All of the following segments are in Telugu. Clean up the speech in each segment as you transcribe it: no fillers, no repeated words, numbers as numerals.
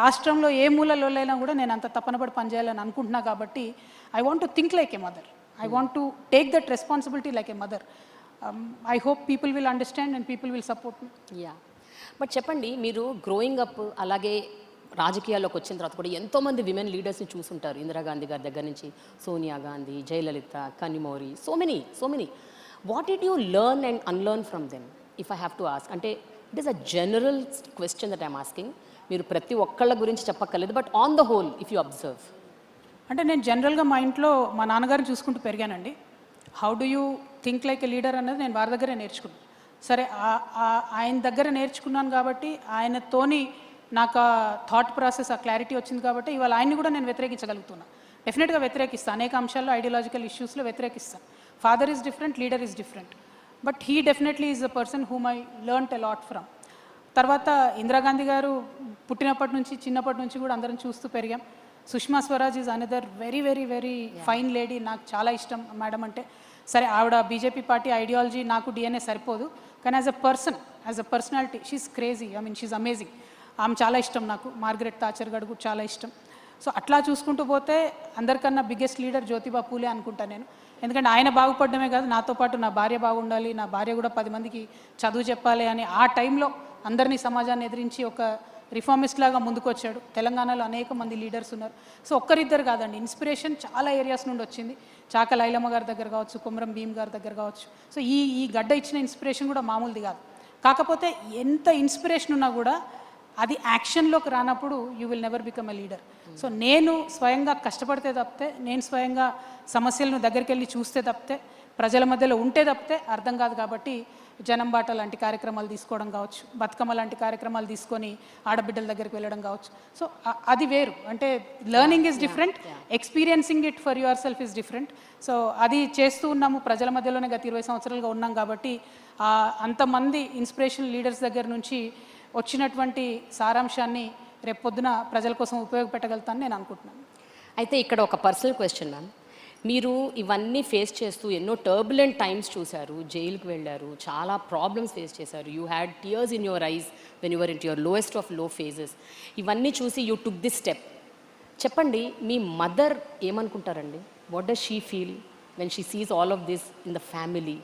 రాష్ట్రంలో ఏ మూలలోలైనా కూడా నేను అంత తపనపడి పనిచేయాలని అనుకుంటున్నా కాబట్టి I want to think like A mother. I want to take that responsibility like A mother. I hope people will understand and people will support me. Yeah, but చెప్పండి, మీరు గ్రోయింగ్ అప్ అలాగే రాజకీయాల్లోకి వచ్చిన తర్వాత కూడా ఎంతోమంది విమెన్ లీడర్స్ని చూసుంటారు. ఇందిరాగాంధీ గారి దగ్గర నుంచి Sonia Gandhi, Jayalalithaa, కనిమోరి, so many. What did you learn and unlearn from them if I have to ask? అంటే it is a general question that I'm asking. మీరు ప్రతి ఒక్కళ్ళ గురించి చెప్పక్కర్లేదు, but on the whole if you observe. అంటే నేను జనరల్గా మా ఇంట్లో మా నాన్నగారిని చూసుకుంటూ పెరిగానండి. How do you think like a leader అనేది నేను వారి దగ్గరే నేర్చుకున్నాను. సరే, ఆయన దగ్గర నేర్చుకున్నాను కాబట్టి ఆయనతోని నాకు ఆ థాట్ ప్రాసెస్, ఆ క్లారిటీ వచ్చింది కాబట్టి ఇవాళ ఆయన్ని కూడా నేను వ్యతిరేకించగలుగుతున్నాను. డెఫినెట్గా వ్యతిరేకిస్తాను. అనేక అంశాల్లో ideological ఇష్యూస్లో వ్యతిరేకిస్తాను. Father is different, leader is different, but he definitely is the person whom I learnt a lot from. తర్వాత ఇందిరాగాంధీ గారు పుట్టినప్పటి నుంచి, చిన్నప్పటి నుంచి కూడా అందరం చూస్తూ పెరిగాం. Sushma Swaraj is another very very very fine lady. నాకు చాలా ఇష్టం మేడం అంటే. సరే, ఆవిడ బీజేపీ పార్టీ ఐడియాలజీ నాకు డిఎన్ఏ సరిపోదు, కానీ as a person, as a personality she's crazy. I mean she's amazing. ఆమె చాలా ఇష్టం నాకు. మార్గరెట్ థాచర్ గారు కూడా చాలా ఇష్టం. సో అట్లా చూసుకుంటూ పోతే అందరికన్నా బిగ్గెస్ట్ లీడర్ జ్యోతిబా పూలే అనుకుంటాను నేను. ఎందుకంటే ఆయన బాగుపడమే కాదు, నాతో పాటు నా భార్య బాగుండాలి, నా భార్య కూడా 10 మందికి చదువు చెప్పాలి అని ఆ టైంలో అందరినీ, సమాజాన్ని ఎదిరించి ఒక రిఫార్మిస్ట్ లాగా ముందుకు వచ్చాడు. తెలంగాణలో అనేక మంది లీడర్స్ ఉన్నారు. సో ఒక్కరిద్దరు కాదండి, ఇన్స్పిరేషన్ చాలా ఏరియాస్ నుండి వచ్చింది. చాక లైలమ్మ గారి దగ్గర కావచ్చు, కొమరం భీమ్ గారి దగ్గర కావచ్చు. సో ఈ గడ్డ ఇచ్చిన ఇన్స్పిరేషన్ కూడా మామూలుది కాదు. కాకపోతే ఎంత ఇన్స్పిరేషన్ ఉన్నా కూడా అది యాక్షన్లోకి రానప్పుడు you will never become a leader. So నేను స్వయంగా కష్టపడితే తప్పితే, నేను స్వయంగా సమస్యలను దగ్గరికి వెళ్ళి చూస్తే తప్పితే, ప్రజల మధ్యలో ఉంటే తప్పితే అర్థం కాదు. కాబట్టి జనం బాట లాంటి కార్యక్రమాలు తీసుకోవడం కావచ్చు, బతుకమ్మ లాంటి కార్యక్రమాలు తీసుకొని ఆడబిడ్డల దగ్గరికి వెళ్ళడం కావచ్చు. సో అది వేరు. అంటే learning is different, experiencing it for your self is different. So అది చేస్తూ ఉన్నాము. ప్రజల మధ్యలోనే గత 20 సంవత్సరాలుగా ఉన్నాం కాబట్టి అంతమంది ఇన్స్పిరేషనల్ లీడర్స్ దగ్గర నుంచి వచ్చినటువంటి సారాంశాన్ని రేపొద్దున ప్రజల కోసం ఉపయోగపెట్టగలుగుతానని నేను అనుకుంటున్నాను. అయితే ఇక్కడ ఒక పర్సనల్ క్వశ్చన్ మ్యామ్. మీరు ఇవన్నీ ఫేస్ చేస్తూ ఎన్నో టర్బులెంట్ టైమ్స్ చూశారు, జైలుకి వెళ్ళారు, చాలా ప్రాబ్లమ్స్ ఫేస్ చేశారు. You had tears in your eyes when your in your lowest of low phases. ఇవన్నీ చూసి యూ టుక్ దిస్ స్టెప్. చెప్పండి, మీ మదర్ ఏమనుకుంటారండి? What does she feel when she sees all of this in the family?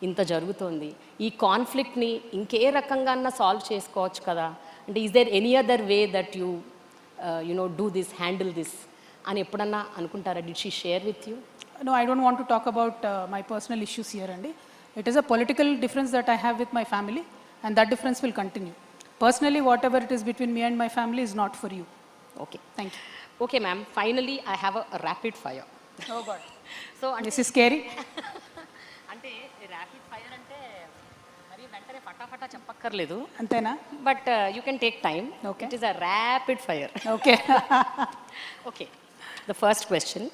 ఇంత జరుగుతోంది, ఈ కాన్ఫ్లిక్ట్ని ఇంకే రకంగా సాల్వ్ చేసుకోవచ్చు కదా. అంటే is there any other way that you do this, handle this అని ఎప్పుడన్నా అనుకుంటారా? Did she share with you? No, I don't want to talk about my personal issues here, Andy. It is a political difference that I have with my family, and that difference will continue. Personally, whatever it is between me and my family is not for you. Okay. Thank you. Okay, ma'am. Finally, I have a rapid fire. Oh God. So, This is scary. అంటే ర్యాపిడ్ ఫైర్ అంటే మరి వెంటనే ఫటాఫటా చెప్పక్కర్లేదు, అంతేనా? But you can take time. Okay. It is a rapid fire. Okay. Okay, the first question.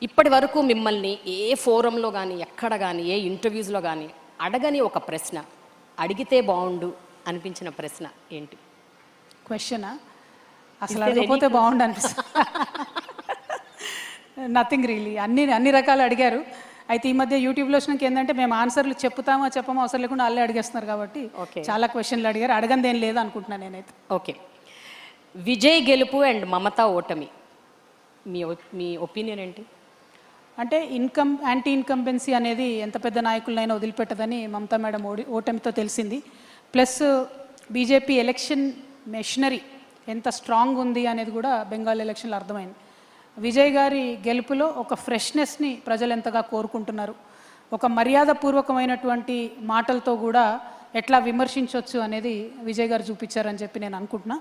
ఇప్పటి వరకు మిమ్మల్ని ఏ ఫోరంలో కానీ, ఎక్కడ కానీ, ఏ ఇంటర్వ్యూస్లో కానీ అడగని ఒక ప్రశ్న, అడిగితే బాగుండు అనిపించిన ప్రశ్న ఏంటి? క్వశ్చనా? అసలు అడగకపోతే బాగుండు అనిపిస్తుంది. Nothing really. అన్ని రకాలు అడిగారు. అయితే ఈ మధ్య యూట్యూబ్లో వచ్చినాక ఏంటంటే మేము ఆన్సర్లు చెప్తామో చెప్పమో అవసరం లేకుండా వాళ్ళే అడిగేస్తున్నారు కాబట్టి చాలా క్వశ్చన్లు అడిగారు. అడగంది ఏం లేదు అనుకుంటున్నాను నేనైతే. ఓకే, విజయ్ గెలుపు అండ్ మమతా ఓటమి, మీ ఒపీనియన్ ఏంటి? అంటే యాంటీ ఇన్కంబెన్సీ అనేది ఎంత పెద్ద నాయకులనైనా వదిలిపెట్టదని మమతా మేడం ఓటమితో తెలిసింది. ప్లస్ బీజేపీ ఎలక్షన్ మెషినరీ ఎంత స్ట్రాంగ్ ఉంది అనేది కూడా బెంగాల్ ఎలక్షన్లో అర్థమైంది. విజయ్ గారి గెలుపులో ఒక ఫ్రెష్నెస్ని ప్రజలు ఎంతగా కోరుకుంటున్నారు, ఒక మర్యాదపూర్వకమైనటువంటి మాటలతో కూడా ఎట్లా విమర్శించవచ్చు అనేది విజయ్ గారు చూపించారని చెప్పి నేను అనుకుంటున్నా.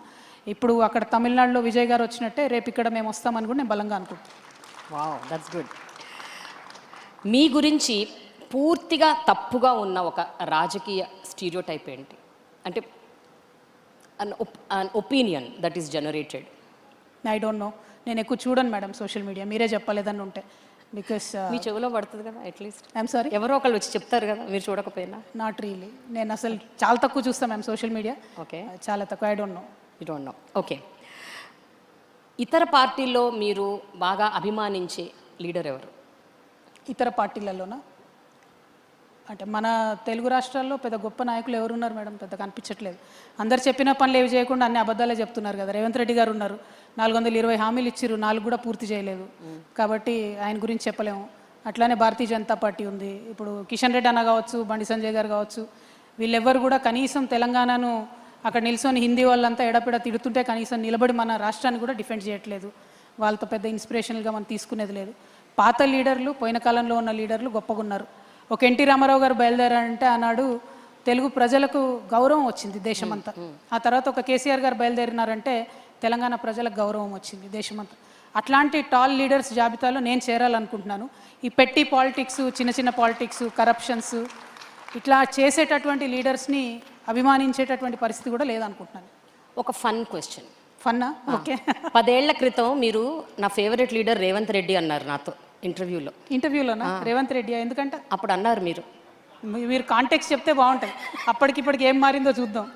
ఇప్పుడు అక్కడ తమిళనాడులో విజయ్ గారు వచ్చినట్టే రేపు ఇక్కడ మేము వస్తామని కూడా నేను బలంగా అనుకుంటున్నాను. Wow, that's good. మీ గురించి పూర్తిగా తప్పుగా ఉన్న ఒక రాజకీయ స్టీరియోటైప్ ఏంటి? అంటే an opinion that is generated. I don't know. నేను ఎక్కువ చూడను మేడం సోషల్ మీడియా. మీరే చెప్పలేదని ఉంటే. బికాస్ మీ చెవిలో పడుతుంది కదా అట్లీస్ట్. ఐఎమ్ సారీ, ఎవరో ఒకళ్ళు వచ్చి చెప్తారు కదా మీరు చూడకపోయినా. Not really. నేను అసలు చాలా తక్కువ చూస్తాను మ్యామ్ సోషల్ మీడియా. ఓకే, చాలా తక్కువ. I don't know. You don't know. Okay, ఇతర పార్టీల్లో మీరు బాగా అభిమానించే లీడర్ ఎవరు? ఇతర పార్టీలలోనా? అంటే మన తెలుగు రాష్ట్రాల్లో పెద్ద గొప్ప నాయకులు ఎవరున్నారు మేడం? పెద్ద కనిపించట్లేదు. అందరు చెప్పిన పనులు ఏవి చేయకుండా అన్ని అబద్ధాలే చెప్తున్నారు కదా. రేవంత్ రెడ్డి గారు ఉన్నారు, 420 హామీలు ఇచ్చిర్రు, 4 కూడా పూర్తి చేయలేదు. కాబట్టి ఆయన గురించి చెప్పలేము. అట్లానే భారతీయ జనతా పార్టీ ఉంది. ఇప్పుడు కిషన్ రెడ్డి అన్న కావచ్చు, బండి సంజయ్ గారు కావచ్చు, వీళ్ళెవ్వరు కూడా కనీసం తెలంగాణను అక్కడ నిల్చొని హిందీ వాళ్ళంతా ఎడపిడ తిడుతుంటే కనీసం నిలబడి మన రాష్ట్రాన్ని కూడా డిఫెండ్ చేయట్లేదు. వాళ్ళతో పెద్ద ఇన్స్పిరేషనల్గా మనం తీసుకునేది లేదు. పాత లీడర్లు, పోయిన కాలంలో ఉన్న లీడర్లు గొప్పగా ఉన్నారు. ఒక ఎన్టీ రామారావు గారు బయలుదేరారంటే ఆనాడు తెలుగు ప్రజలకు గౌరవం వచ్చింది దేశమంతా. ఆ తర్వాత ఒక కేసీఆర్ గారు బయలుదేరినారంటే తెలంగాణ ప్రజలకు గౌరవం వచ్చింది దేశమంతా. అట్లాంటి టాల్ లీడర్స్ జాబితాలో నేను చేరాలనుకుంటున్నాను. ఈ పెట్టి పాలిటిక్స్, చిన్న చిన్న పాలిటిక్స్, కరప్షన్స్ ఇట్లా చేసేటటువంటి లీడర్స్ని అభిమానించేటటువంటి పరిస్థితి కూడా లేదనుకుంటున్నాను. ఒక ఫన్ క్వశ్చన్. ఫన్నా? ఓకే. 10 ఏళ్ల క్రితం మీరు నా ఫేవరెట్ లీడర్ రేవంత్ రెడ్డి అన్నారు నాతో ఇంటర్వ్యూలో. ఇంటర్వ్యూలోనా? రేవంత్ రెడ్డి ఎందుకంటే అప్పుడు అన్నారు మీరు కాంటెక్స్ట్ చెప్తే బాగుంటుంది. అప్పటికిప్పటికి ఏం మారిందో చూద్దాం.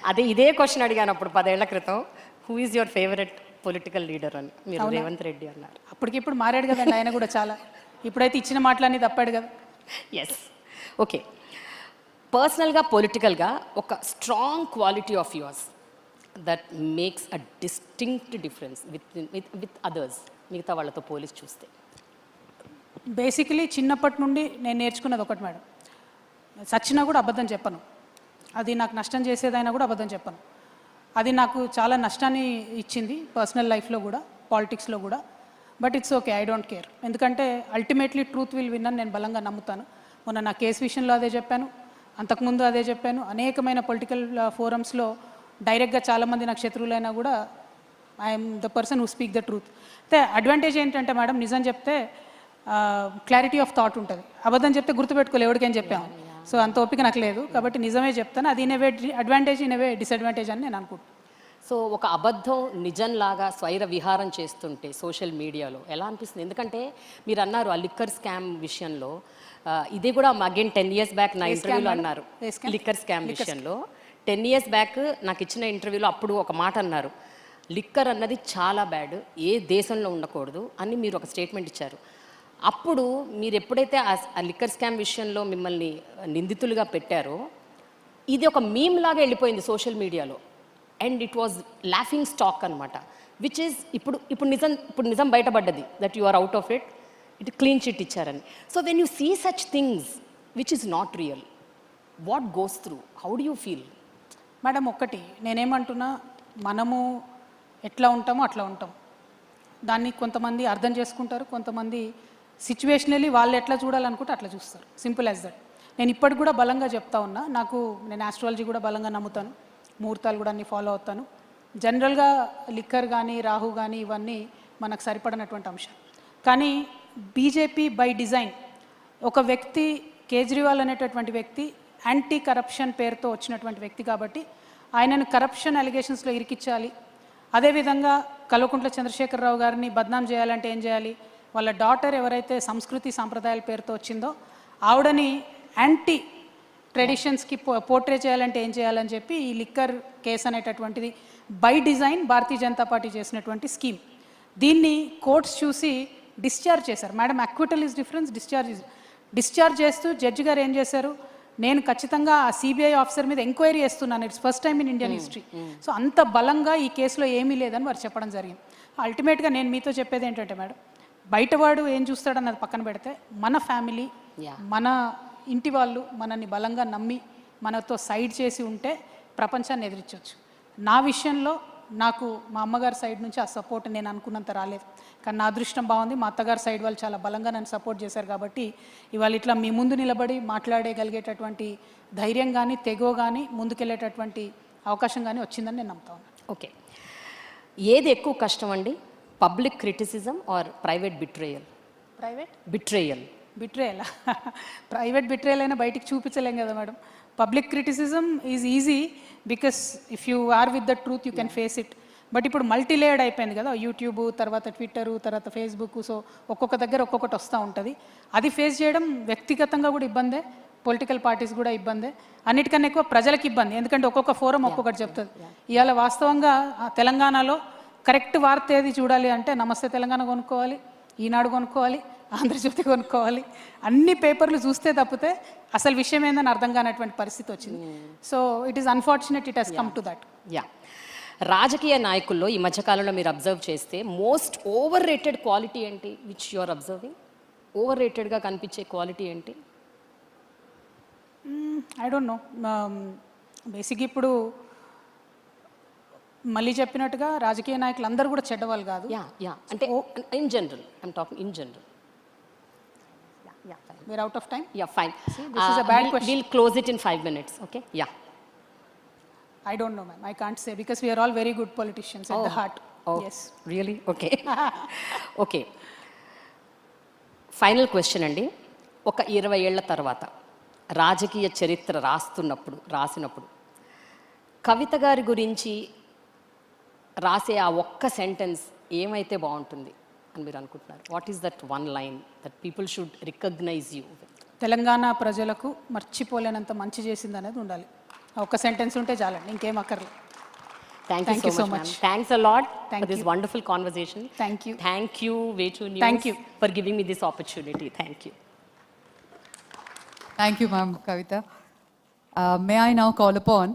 అదే ఇదే క్వశ్చన్ అడిగాను అప్పుడు 10 ఏళ్ల క్రితం, who is your favourite political leader అని. మీరు రేవంత్ రెడ్డి అన్నారు. అప్పటికిప్పుడు మారాడు కదండి ఆయన కూడా చాలా. ఇప్పుడైతే ఇచ్చిన మాటలన్నీ తప్పాడు కదా. ఎస్. ఓకే, పర్సనల్గా పొలిటికల్గా ఒక strong quality of yours that makes a distinct difference with others, మిగతా వాళ్ళతో పోలీస్ చూస్తే. బేసికలీ చిన్నప్పటి నుండి నేను నేర్చుకున్నది ఒకటి మేడం, సచ్చినా కూడా అబద్ధం చెప్పను. అది నాకు నష్టం చేసేదైనా కూడా అబద్ధం చెప్పను. అది నాకు చాలా నష్టాన్ని ఇచ్చింది పర్సనల్ లైఫ్లో కూడా, పాలిటిక్స్లో కూడా. But it's okay, I don't care. ఎందుకంటే అల్టిమేట్లీ ట్రూత్ విల్ విన్ అని నేను బలంగా నమ్ముతాను. మొన్న నా కేసు విషయంలో అదే చెప్పాను, అంతకుముందు అదే చెప్పాను. అనేకమైన పొలిటికల్ ఫోరమ్స్లో డైరెక్ట్గా చాలామంది నాకు శత్రువులైనా కూడా I'm the person who speak the truth. అయితే అడ్వాంటేజ్ ఏంటంటే మేడం, నిజం చెప్తే క్లారిటీ ఆఫ్ థాట్ ఉంటుంది. అబద్ధం చెప్తే గుర్తుపెట్టుకోలే ఎవరికైనా చెప్పాము. సో అంత ఓపిక నాకు లేదు, కాబట్టి నిజమే చెప్తాను. అది in a way advantage, in a way disadvantage అని నేను అనుకుంటున్నాను. సో ఒక అబద్ధం నిజంలాగా స్వైర విహారం చేస్తుంటే సోషల్ మీడియాలో ఎలా అనిపిస్తుంది? ఎందుకంటే మీరు అన్నారు ఆ లిక్కర్ స్కామ్ విషయంలో, ఇది కూడా అగైన్ 10 years బ్యాక్ నా ఇంటర్వ్యూలో అన్నారు. లిక్కర్ స్కామ్ విషయంలో 10 years బ్యాక్ నాకు ఇచ్చిన ఇంటర్వ్యూలో అప్పుడు ఒక మాట అన్నారు, లిక్కర్ అన్నది చాలా బ్యాడ్, ఏ దేశంలో ఉండకూడదు అని మీరు ఒక స్టేట్మెంట్ ఇచ్చారు. అప్పుడు మీరు ఎప్పుడైతే ఆ లిక్కర్ స్కామ్ విషయంలో మిమ్మల్ని నిందితులుగా పెట్టారో, ఇది ఒక మీమ్ లాగా వెళ్ళిపోయింది సోషల్ మీడియాలో. And it was laughing stock అనమాట, విచ్ ఈజ్ ఇప్పుడు నిజం బయటపడ్డది that you are out of it, it clean chit ఇచ్చారని. So when you see such things which is not real, what goes through, how do you feel? Madam ఒకటి నేనేమంటున్నా, మనము ఎట్లా ఉంటామో అట్లా ఉంటాం. దాన్ని కొంతమంది అర్థం చేసుకుంటారు, కొంతమంది సిచ్యువేషనల్లీ వాళ్ళు ఎట్లా చూడాలనుకుంటే అట్లా చూస్తారు. Simple as that. నేను ఇప్పటికి కూడా బలంగా చెప్తా ఉన్నా, నేను ఆస్ట్రాలజీ కూడా బలంగా నమ్ముతాను, ముహూర్తాలు కూడా అన్నీ ఫాలో అవుతాను. జనరల్గా లిక్కర్ కానీ రాహు కానీ ఇవన్నీ మనకు సరిపడినటువంటి అంశం. కానీ బీజేపీ బై డిజైన్, ఒక వ్యక్తి కేజ్రీవాల్ అనేటటువంటి వ్యక్తి యాంటీ కరప్షన్ పేరుతో వచ్చినటువంటి వ్యక్తి కాబట్టి ఆయనను కరప్షన్ అలిగేషన్స్లో ఇరికించాలి. అదేవిధంగా కల్వకుంట్ల చంద్రశేఖరరావు గారిని బద్నాం చేయాలంటే ఏం చేయాలి, వాళ్ళ డాటర్ ఎవరైతే సంస్కృతి సాంప్రదాయాల పేరుతో వచ్చిందో ఆవిడని యాంటీ ట్రెడిషన్స్కి పోర్ట్రే చేయాలంటే ఏం చేయాలని చెప్పి ఈ లిక్కర్ కేసు అనేటటువంటిది by design Bharatiya Janata party చేసినటువంటి స్కీమ్. దీన్ని కోర్ట్స్ చూసి డిశ్చార్జ్ చేశారు. Madam acquittal is difference, discharge చేస్తూ జడ్జి గారు ఏం చేశారు, నేను ఖచ్చితంగా ఆ సిబిఐ ఆఫీసర్ మీద ఎంక్వైరీ చేస్తున్నాను, it's first time in Indian history. So అంత బలంగా ఈ కేసులో ఏమీ లేదని వారు చెప్పడం జరిగింది. అల్టిమేట్గా నేను మీతో చెప్పేది ఏంటంటే మేడం, బయటవాడు ఏం చూస్తాడన్నది పక్కన పెడితే మన ఫ్యామిలీ, మన ఇంటి వాళ్ళు మనల్ని బలంగా నమ్మి మనతో సైడ్ చేసి ఉంటే ప్రపంచాన్ని ఎదిరించవచ్చు. నా విషయంలో నాకు మా అమ్మగారి సైడ్ నుంచి ఆ సపోర్ట్ నేను అనుకున్నంత రాలేదు, కానీ నా అదృష్టం బాగుంది, మా అత్తగారి సైడ్ వాళ్ళు చాలా బలంగా నన్ను సపోర్ట్ చేశారు. కాబట్టి ఇవాళ ఇట్లా మీ ముందు నిలబడి మాట్లాడగలిగేటటువంటి ధైర్యం కానీ తెగువ కానీ ముందుకెళ్ళేటటువంటి అవకాశం కానీ వచ్చిందని నేను నమ్ముతా ఉన్నాను. ఓకే, ఏది ఎక్కువ కష్టం అండి, public criticism or private betrayal? Betrayal private betrayal అయినా బయటికి చూపించలేం కదా madam. Public criticism is easy because if you are with the truth you can face it. But ఇప్పుడు మల్టీ లేయర్డ్ అయిపోయింది కదా, యూట్యూబ్ తర్వాత ట్విట్టరు తర్వాత ఫేస్బుక్, సో ఒక్కొక్క దగ్గర ఒక్కొక్కటి వస్తూ ఉంటుంది. అది ఫేస్ చేయడం వ్యక్తిగతంగా కూడా ఇబ్బందే, పొలిటికల్ పార్టీస్ కూడా ఇబ్బందే, అన్నిటికన్నా ఎక్కువ ప్రజలకు ఇబ్బంది. ఎందుకంటే ఒక్కొక్క ఫోరం ఒక్కొక్కటి చెప్తుంది. ఇవాళ వాస్తవంగా తెలంగాణలో కరెక్ట్ వార్త ఏది చూడాలి అంటే నమస్తే తెలంగాణ కొనుక్కోవాలి, ఈనాడు కొనుక్కోవాలి, ఆంధ్రజ్యోతి కొనుక్కోవాలి, అన్ని పేపర్లు చూస్తే తప్పితే అసలు విషయం ఏందని అర్థం కానటువంటి పరిస్థితి వచ్చింది. So it is unfortunate it has come to that. Yeah, రాజకీయ నాయకుల్లో ఈ మధ్యకాలంలో మీరు అబ్జర్వ్ చేస్తే మోస్ట్ ఓవర్ రేటెడ్ క్వాలిటీ ఏంటి విచ్ యు ఆర్ అబ్జర్వింగ్? ఓవర్ రేటెడ్గా కనిపించే క్వాలిటీ ఏంటి? I don't know. బేసిక్ ఇప్పుడు మళ్ళీ చెప్పినట్టుగా రాజకీయ నాయకులు అందరూ కూడా చెడ్డవాళ్ళు కాదు. యా అంటే in general, I'm talking in general. We're out of time. Yeah, fine. This is a bad question. We'll close it in 5 minutes, okay? Yeah. I don't know, ma'am. I can't say because we are all very good politicians at the heart. Oh, yes. Really? Okay. Okay. Final question అండి. ఒక 20 ఏళ్ల తర్వాత రాజకీయ చరిత్ర రాసినప్పుడు కవిత గారి గురించి రాసే ఆ ఒక్క సెంటెన్స్ ఏమైతే బాగుంటుంది అని మీరు అనుకుంటున్నారు? What is that one line that people should recognise you? Telangana ప్రజలకు మర్చిపోలేనంత మంచి చేసింది అనేది ఉండాలి. ఒక సెంటెన్స్ ఉంటే చాలండి, ఇంకేం అక్కర్లేదు. Thank you so much. Thanks a lot for this wonderful conversation. Thank you. Thank you, Vechu News. Thank you for giving me this opportunity. Thank you. Thank you, ma'am, Kavita. May I now call upon